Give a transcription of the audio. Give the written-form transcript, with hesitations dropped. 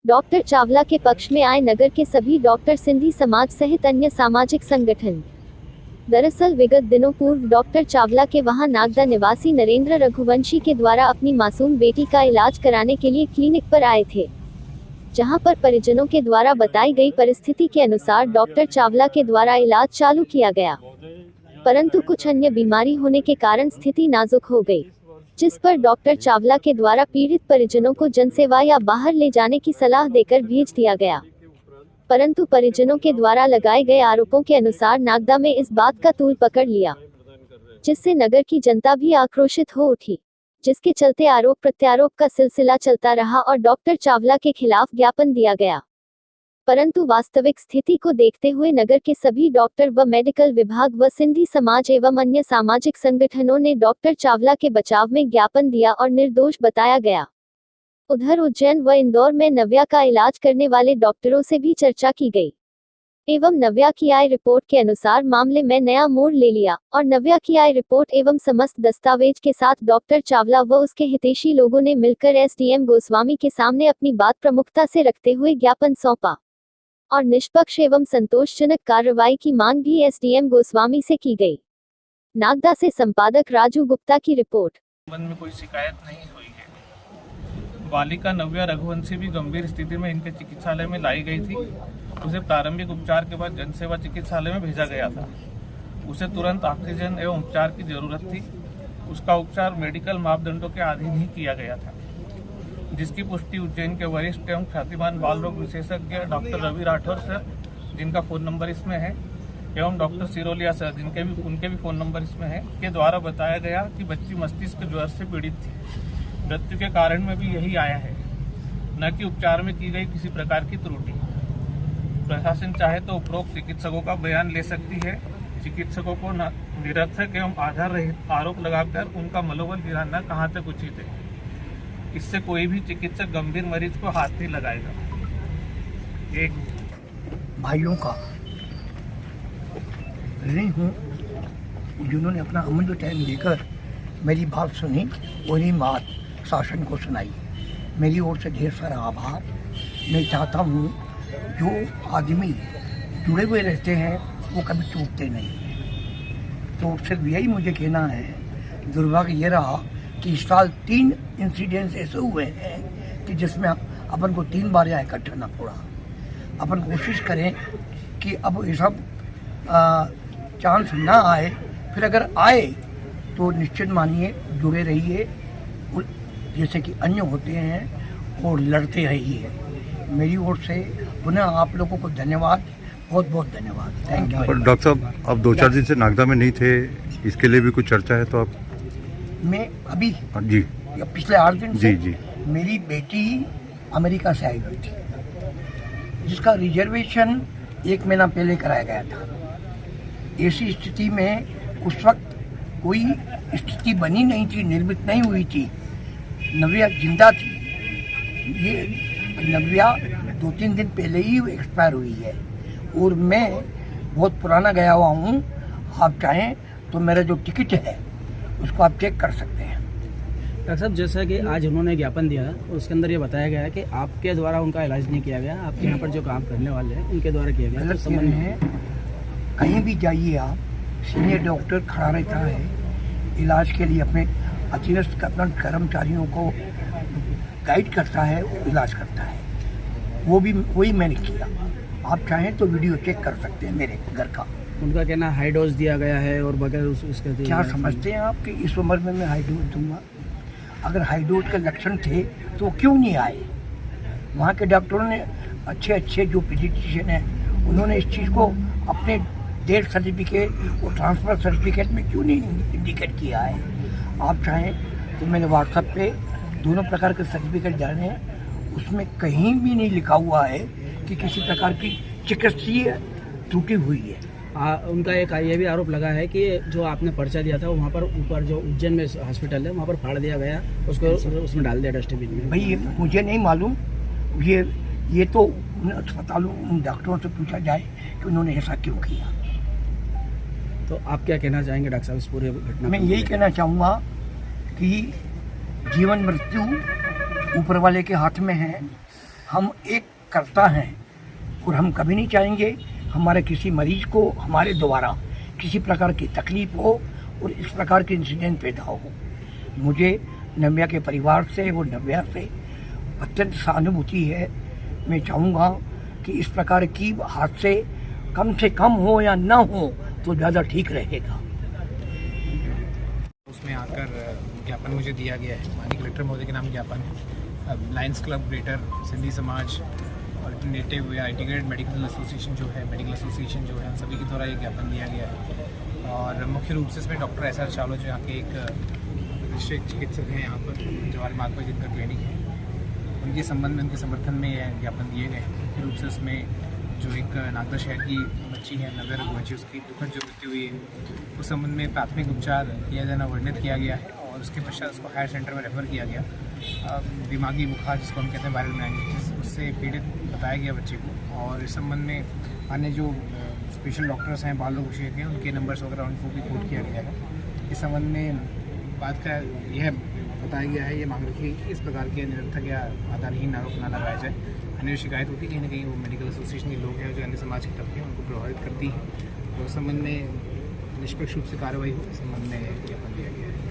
Doctor Chawla के पक्ष में आए नगर के सभी डॉक्टर, सिंधी समाज सहित अन्य सामाजिक संगठन। दरअसल विगत दिनों पूर्व डॉक्टर चावला के वहां नागदा निवासी नरेंद्र रघुवंशी के द्वारा अपनी मासूम बेटी का इलाज कराने के लिए क्लिनिक पर आए थे, जहां पर परिजनों के द्वारा बताई गई परिस्थिति के अनुसार डॉक्टर चावला के द्वारा इलाज चालू किया गया, परंतु कुछ अन्य बीमारी होने के कारण स्थिति नाजुक हो गई, जिस पर डॉक्टर चावला के द्वारा पीड़ित परिजनों को जनसेवा या बाहर ले जाने की सलाह देकर भेज दिया गया। परंतु परिजनों के द्वारा लगाए गए आरोपों के अनुसार नागदा में इस बात का तूल पकड़ लिया, जिससे नगर की जनता भी आक्रोशित हो उठी, जिसके चलते आरोप प्रत्यारोप का सिलसिला चलता रहा और डॉक्टर चावला के खिलाफ ज्ञापन दिया गया। परंतु वास्तविक स्थिति को देखते हुए नगर के सभी डॉक्टर व मेडिकल विभाग व सिंधी समाज एवं अन्य सामाजिक संगठनों ने डॉक्टर चावला के बचाव में ज्ञापन दिया और निर्दोष बताया गया। उधर उज्जैन व इंदौर में नव्या का इलाज करने वाले डॉक्टरों से भी चर्चा की गई एवं नव्या की आई रिपोर्ट के अनुसार मामले में नया मोड़ ले लिया और नव्या की आई रिपोर्ट एवं समस्त दस्तावेज के साथ डॉक्टर चावला व उसके हितैषी लोगों ने मिलकर एसडीएम गोस्वामी के सामने अपनी बात प्रमुखता से रखते हुए ज्ञापन सौंपा और निष्पक्ष एवं संतोषजनक कार्रवाई की मांग भी एसडीएम गोस्वामी से की गई। नागदा से संपादक राजू गुप्ता की रिपोर्ट। संबंध में कोई शिकायत नहीं हुई है। बालिका नव्या रघुवंशी भी गंभीर स्थिति में इनके चिकित्सालय में लाई गई थी। उसे प्रारंभिक उपचार के बाद जनसेवा चिकित्सालय में भेजा गया था। उसे तुरंत ऑक्सीजन एवं उपचार की जरूरत थी। उसका उपचार मेडिकल मापदंडों के अधीन ही किया गया था, जिसकी पुष्टि उज्जैन के वरिष्ठ एवं ख्यातिमान बाल रोग विशेषज्ञ डॉक्टर रवि राठौर सर, जिनका फोन नंबर इसमें है, एवं डॉक्टर सिरोलिया सर, उनके भी फोन नंबर इसमें है, के द्वारा बताया गया कि बच्ची मस्तिष्क ज्वर से पीड़ित थी। मृत्यु के कारण में भी यही आया है, न कि उपचार में की गई किसी प्रकार की त्रुटि। प्रशासन चाहे तो उपरोक्त चिकित्सकों का बयान ले सकती है। चिकित्सकों को निरर्थक एवं आधार रहित आरोप लगाकर उनका मनोबल गिराना कहाँ तक उचित है। इससे कोई भी चिकित्सक गंभीर मरीज को हाथ नहीं लगाएगा। एक भाइयों का ऋणी हूँ जिन्होंने अपना अमूल्य टाइम देकर मेरी बात सुनी और ये बात शासन को सुनाई। मेरी ओर से ढेर सारा आभार। मैं चाहता हूँ जो आदमी जुड़े हुए रहते हैं वो कभी टूटते नहीं हैं। तो सिर्फ यही मुझे कहना है, दुर्भाग्य ये रहा कि इस साल 3 इंसिडेंट्स ऐसे हुए हैं कि जिसमें अपन को 3 बार यहाँ इकट्ठा ना पड़ा। अपन कोशिश करें कि अब ये सब चांस ना आए, फिर अगर आए तो निश्चित मानिए जुड़े रहिए जैसे कि अन्य होते हैं और लड़ते रहिए। मेरी ओर से पुनः आप लोगों को धन्यवाद, बहुत बहुत धन्यवाद। Thank you. और डॉक्टर साहब, आप 2-4 दिन से नागदा में नहीं थे, इसके लिए भी कुछ चर्चा है तो आप? मैं अभी जी पिछले 8 दिन से जी मेरी बेटी अमेरिका से आई हुई थी, जिसका रिजर्वेशन 1 महीना पहले कराया गया था। ऐसी स्थिति में उस वक्त कोई स्थिति बनी नहीं थी, निर्मित नहीं हुई थी। नव्या जिंदा थी। ये नव्या 2-3 दिन पहले ही एक्सपायर हुई है और मैं बहुत पुराना गया हुआ हूँ। आप चाहें तो मेरा जो टिकट है उसको आप चेक कर सकते हैं। डॉक्टर साहब, जैसा कि आज उन्होंने ज्ञापन दिया उसके अंदर ये बताया गया है कि आपके द्वारा उनका इलाज नहीं किया गया, आपके यहाँ पर जो काम करने वाले हैं उनके द्वारा किया गया। गलत समझ है। कहीं भी जाइए आप, सीनियर डॉक्टर खड़ा रहता है इलाज के लिए, अपने अधीनस्थ कर्मचारियों को गाइड करता है, इलाज करता है। वही मैंने किया। आप चाहें तो वीडियो चेक कर सकते हैं मेरे घर का। उनका कहना हाई डोज दिया गया है और बगैर उसके क्या समझते हैं आप कि इस उम्र में मैं हाई डोज दूंगा? अगर हाई डोज के लक्षण थे तो क्यों नहीं आए? वहाँ के डॉक्टरों ने अच्छे जो पीडियाट्रिशियन हैं उन्होंने इस चीज़ को अपने डेथ सर्टिफिकेट और ट्रांसफ़र सर्टिफिकेट में क्यों नहीं इंडिकेट किया है? आप चाहें तो मैंने व्हाट्सएप पे दोनों प्रकार के सर्टिफिकेट डाले हैं, उसमें कहीं भी नहीं लिखा हुआ है कि किसी प्रकार की चिकित्सीय त्रुटि हुई है। उनका एक ये भी आरोप लगा है कि जो आपने पर्चा दिया था वहाँ पर ऊपर जो उज्जैन में हॉस्पिटल है वहाँ पर फाड़ दिया गया, उसको उसमें डाल दिया डस्टबिन में। भाई ये मुझे नहीं मालूम, ये तो उन अस्पतालों उन डॉक्टरों से पूछा जाए कि उन्होंने ऐसा क्यों किया। तो आप क्या कहना चाहेंगे डॉक्टर साहब इस पूरे घटना? मैं यही कहना चाहूँगा कि जीवन मृत्यु ऊपर वाले के हाथ में है। हम एक करता हैं और हम कभी नहीं चाहेंगे हमारे किसी मरीज को हमारे द्वारा किसी प्रकार की तकलीफ हो और इस प्रकार के इंसिडेंट पैदा हो। मुझे नव्या के परिवार से और नव्या से अत्यंत सहानुभूति है। मैं चाहूँगा कि इस प्रकार की हादसे कम से कम हो या ना हो तो ज़्यादा ठीक रहेगा। उसमें आकर ज्ञापन मुझे दिया गया है, माननीय कलेक्टर महोदय के नाम ज्ञापन है। लायंस क्लब ग्रेटर सिंधी समाज और नेटिव या इंटीग्रेटेड मेडिकल एसोसिएशन जो है, मेडिकल एसोसिएशन जो है, उन सभी के द्वारा ये ज्ञापन दिया गया है। और मुख्य रूप से इसमें डॉक्टर SR चावला जो यहाँ के एक प्रतिष्ठित चिकित्सक हैं यहाँ पर जवाहर मार्ग पर जिनका क्लिनिक है, उनके संबंध में, उनके समर्थन में यह ज्ञापन दिए गए हैं। मुख्य रूप से उसमें जो एक नागदा शहर की बच्ची है नव्या रघुवंशी, उसकी दुखद जो मृत्यु हुई है उस संबंध में प्राथमिक उपचार किया जाना वर्णित किया गया है और उसके पश्चात उसको हायर सेंटर में रेफर किया गया। दिमागी बुखार जिसको हम कहते हैं वायरल मेनिंजाइटिस, उससे पीड़ित बताया गया बच्चे को। और इस संबंध में अन्य जो स्पेशल डॉक्टर्स हैं, बाल रोग विशेषज्ञ हैं, उनके नंबर्स वगैरह उनको भी कोट किया गया है। इस संबंध में बात का यह बताया गया है, ये मांग रखी है कि इस प्रकार के निरर्थक या आधारहीन आरोप न लगाया जाए। अन्य शिकायत होती है कहीं ना कहीं वो मेडिकल एसोसिएशन के लोग हैं जो अन्य समाज के तबके हैं उनको प्रभावित करती हैं, तो उस संबंध में निष्पक्ष रूप से कार्रवाई हो, इस संबंध में ज्ञापन दिया गया है।